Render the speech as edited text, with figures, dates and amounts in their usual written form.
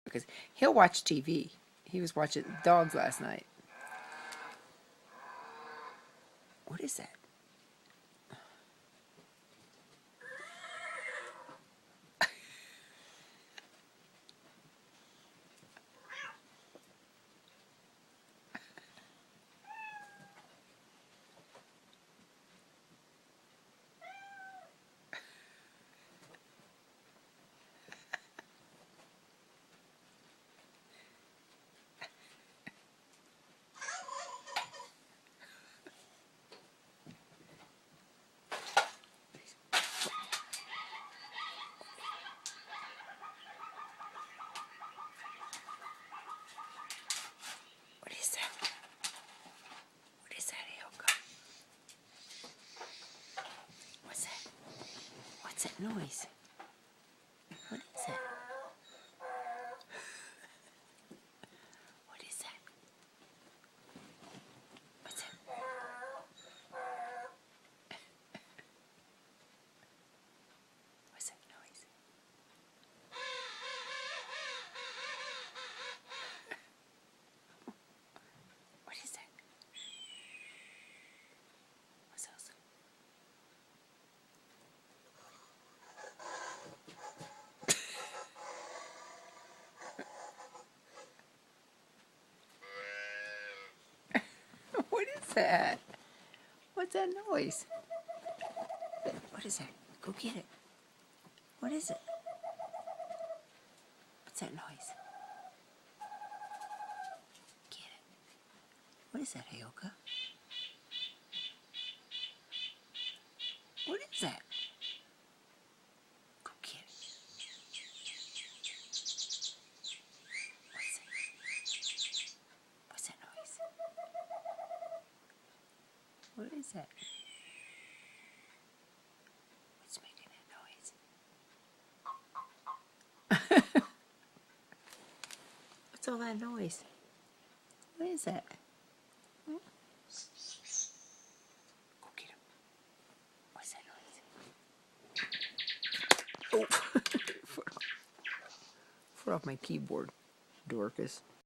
because he'll watch TV. He was watching dogs last night. What is that? What is that? What is that, Heyoka? What's that? What's that noise? What is that? What is that? What's that? What's that noise? What is that? What's else? What is that? What's that noise? What is that? Go get it. What is it? What's that noise? Get it. What is that, Heyoka? What is that? Go get it. What's that noise? What is that? What's making that noise? What's all that noise? What is that? Hmm? Go get him. What's that noise? Oh! Flew off my keyboard, Dorcas.